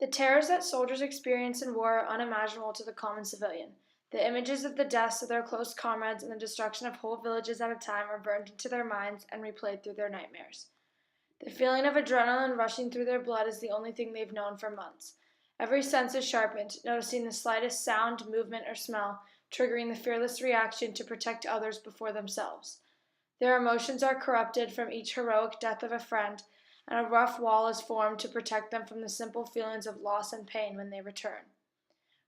The terrors that soldiers experience in war are unimaginable to the common civilian. The images of the deaths of their close comrades and the destruction of whole villages at a time are burned into their minds and replayed through their nightmares. The feeling of adrenaline rushing through their blood is the only thing they've known for months. Every sense is sharpened, noticing the slightest sound, movement, or smell, triggering the fearless reaction to protect others before themselves. Their emotions are corrupted from each heroic death of a friend, and a rough wall is formed to protect them from the simple feelings of loss and pain when they return.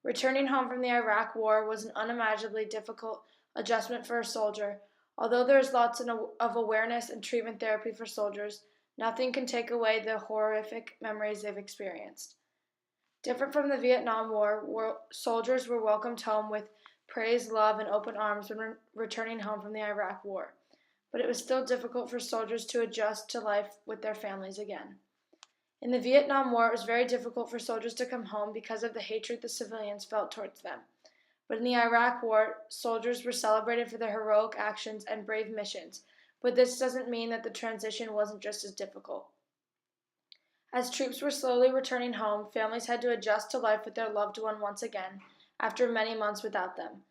Returning home from the Iraq War was an unimaginably difficult adjustment for a soldier. Although there is lots of awareness and treatment therapy for soldiers, nothing can take away the horrific memories they've experienced. Different from the Vietnam War, soldiers were welcomed home with praise, love, and open arms when returning home from the Iraq War. But it was still difficult for soldiers to adjust to life with their families again. In the Vietnam War, it was very difficult for soldiers to come home because of the hatred the civilians felt towards them. But in the Iraq War, soldiers were celebrated for their heroic actions and brave missions, but this doesn't mean that the transition wasn't just as difficult. As troops were slowly returning home, families had to adjust to life with their loved one once again, after many months without them.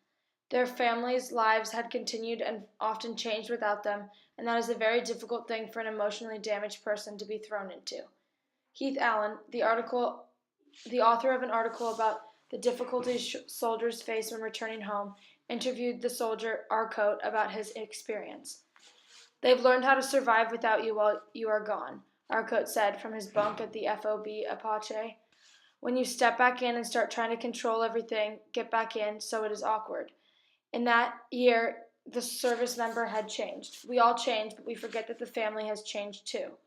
Their families' lives had continued and often changed without them, and that is a very difficult thing for an emotionally damaged person to be thrown into. Keith Allen, the author of an article about the difficulties soldiers face when returning home, interviewed the soldier Arcote about his experience. "They've learned how to survive without you while you are gone," Arcote said from his bunk at the FOB Apache. "When you step back in and start trying to control everything, get back in, so it is awkward." In that year, the service member had changed. We all change, but we forget that the family has changed too.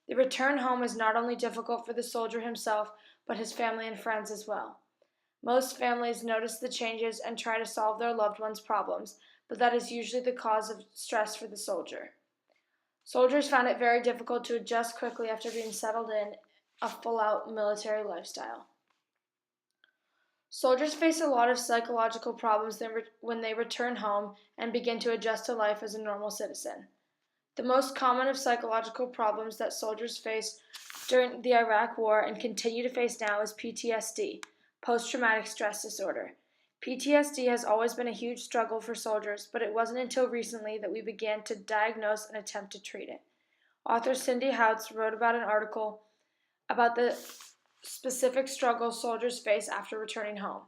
The return home is not only difficult for the soldier himself, but his family and friends as well. Most families notice the changes and try to solve their loved one's problems, but that is usually the cause of stress for the soldier. Soldiers found it very difficult to adjust quickly after being settled in a full-out military lifestyle. Soldiers face a lot of psychological problems when they return home and begin to adjust to life as a normal citizen. The most common of psychological problems that soldiers faced during the Iraq War and continue to face now is PTSD, post-traumatic stress disorder. PTSD has always been a huge struggle for soldiers, but it wasn't until recently that we began to diagnose and attempt to treat it. Author Cindy Houts wrote about an article about the specific struggles soldiers face after returning home.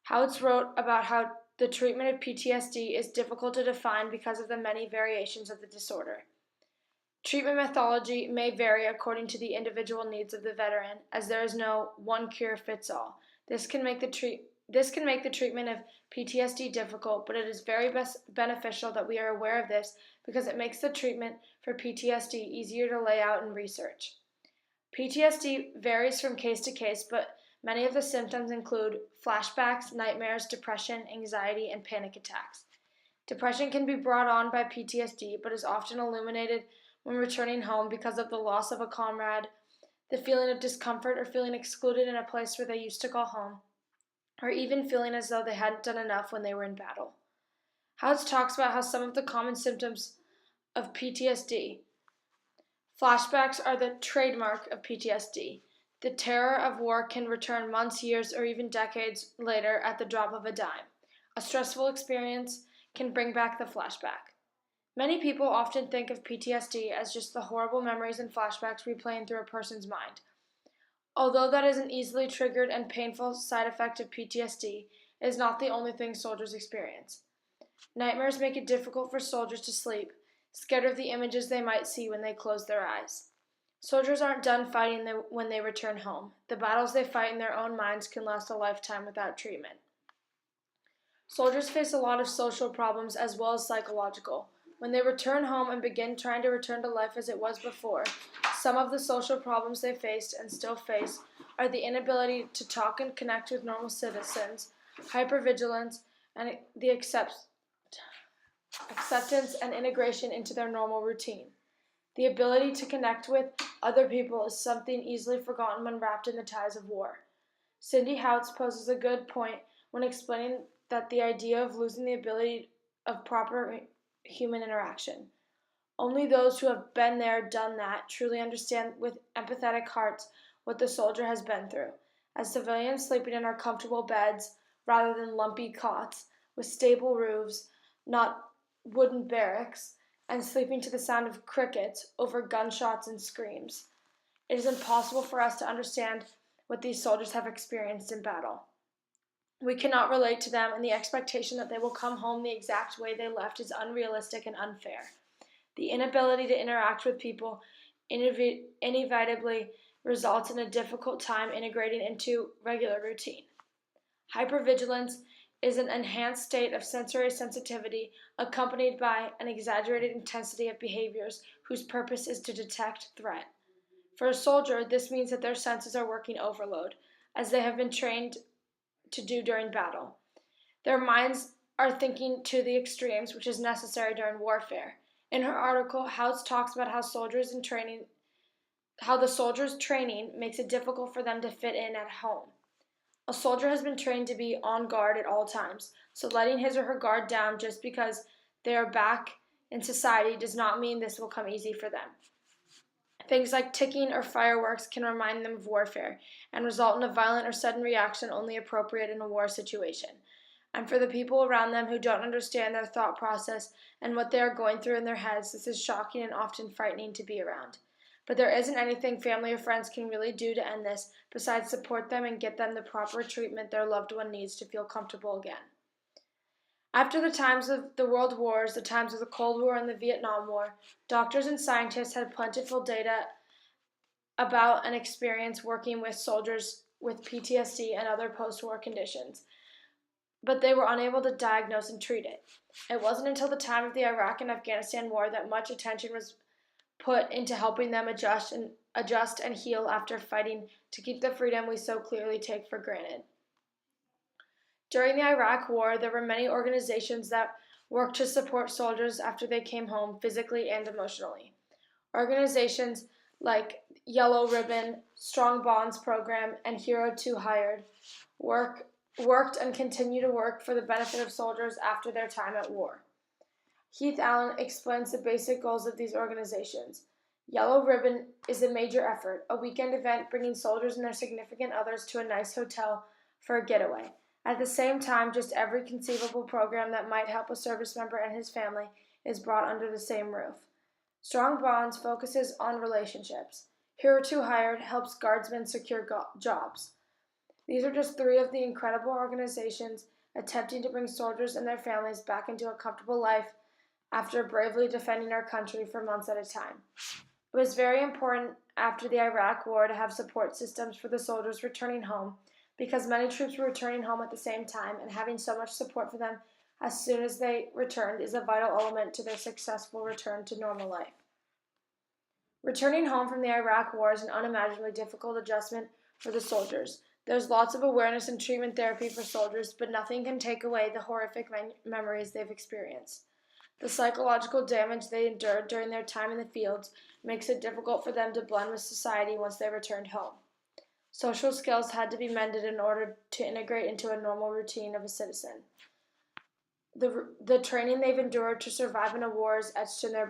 Houts wrote about how the treatment of PTSD is difficult to define because of the many variations of the disorder. Treatment methodology may vary according to the individual needs of the veteran, as there is no one cure fits all. This can make the treatment of PTSD difficult, but it is very beneficial that we are aware of this because it makes the treatment for PTSD easier to lay out and research. PTSD varies from case to case, but many of the symptoms include flashbacks, nightmares, depression, anxiety, and panic attacks. Depression can be brought on by PTSD, but is often illuminated when returning home because of the loss of a comrade, the feeling of discomfort or feeling excluded in a place where they used to call home, or even feeling as though they hadn't done enough when they were in battle. Houts talks about how some of the common symptoms of PTSD. Flashbacks are the trademark of PTSD. The terror of war can return months, years, or even decades later at the drop of a dime. A stressful experience can bring back the flashback. Many people often think of PTSD as just the horrible memories and flashbacks replaying through a person's mind. Although that is an easily triggered and painful side effect of PTSD, it is not the only thing soldiers experience. Nightmares make it difficult for soldiers to sleep, scared of the images they might see when they close their eyes. Soldiers aren't done fighting when they return home. The battles they fight in their own minds can last a lifetime without treatment. Soldiers face a lot of social problems as well as psychological. When they return home and begin trying to return to life as it was before, some of the social problems they faced and still face are the inability to talk and connect with normal citizens, hypervigilance, and the acceptance and integration into their normal routine. The ability to connect with other people is something easily forgotten when wrapped in the ties of war. Cindy Houts poses a good point when explaining that the idea of losing the ability of proper human interaction. Only those who have been there, done that, truly understand with empathetic hearts what the soldier has been through, as civilians sleeping in our comfortable beds rather than lumpy cots with stable roofs, not wooden barracks, and sleeping to the sound of crickets over gunshots and screams. It is impossible for us to understand what these soldiers have experienced in battle. We cannot relate to them, and the expectation that they will come home the exact way they left is unrealistic and unfair. The inability to interact with people inevitably results in a difficult time integrating into regular routine. Hypervigilance is an enhanced state of sensory sensitivity accompanied by an exaggerated intensity of behaviors whose purpose is to detect threat. For a soldier, this means that their senses are working overload, as they have been trained to do during battle. Their minds are thinking to the extremes, which is necessary during warfare. In her article, House talks about how the soldiers' training makes it difficult for them to fit in at home. A soldier has been trained to be on guard at all times, so letting his or her guard down just because they are back in society does not mean this will come easy for them. Things like ticking or fireworks can remind them of warfare and result in a violent or sudden reaction only appropriate in a war situation. And for the people around them who don't understand their thought process and what they are going through in their heads, this is shocking and often frightening to be around. But there isn't anything family or friends can really do to end this besides support them and get them the proper treatment their loved one needs to feel comfortable again. After the times of the World Wars, the times of the Cold War and the Vietnam War, doctors and scientists had plentiful data about and experience working with soldiers with PTSD and other post-war conditions, but they were unable to diagnose and treat it. It wasn't until the time of the Iraq and Afghanistan war that much attention was put into helping them adjust and heal after fighting to keep the freedom we so clearly take for granted. During the Iraq War, there were many organizations that worked to support soldiers after they came home physically and emotionally. Organizations like Yellow Ribbon, Strong Bonds Program, and Hero 2 Hired worked and continue to work for the benefit of soldiers after their time at war. Heath Allen explains the basic goals of these organizations. Yellow Ribbon is a major effort, a weekend event bringing soldiers and their significant others to a nice hotel for a getaway. At the same time, just every conceivable program that might help a service member and his family is brought under the same roof. Strong Bonds focuses on relationships. Hero 2 Hired helps guardsmen secure jobs. These are just three of the incredible organizations attempting to bring soldiers and their families back into a comfortable life after bravely defending our country for months at a time. It was very important after the Iraq War to have support systems for the soldiers returning home, because many troops were returning home at the same time, and having so much support for them as soon as they returned is a vital element to their successful return to normal life. Returning home from the Iraq War is an unimaginably difficult adjustment for the soldiers. There's lots of awareness and treatment therapy for soldiers, but nothing can take away the horrific memories they've experienced. The psychological damage they endured during their time in the fields makes it difficult for them to blend with society once they returned home. Social skills had to be mended in order to integrate into a normal routine of a citizen. The training they've endured to survive in a war is etched in their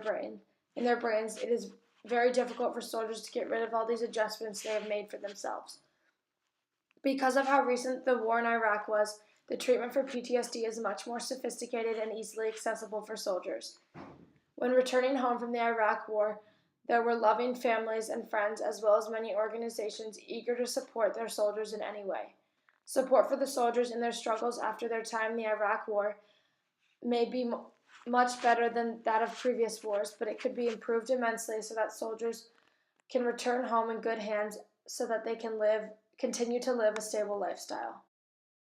brains. It is very difficult for soldiers to get rid of all these adjustments they have made for themselves. Because of how recent the war in Iraq was, the treatment for PTSD is much more sophisticated and easily accessible for soldiers. When returning home from the Iraq War, there were loving families and friends, as well as many organizations eager to support their soldiers in any way. Support for the soldiers in their struggles after their time in the Iraq War may be much better than that of previous wars, but it could be improved immensely so that soldiers can return home in good hands so that they can continue to live a stable lifestyle.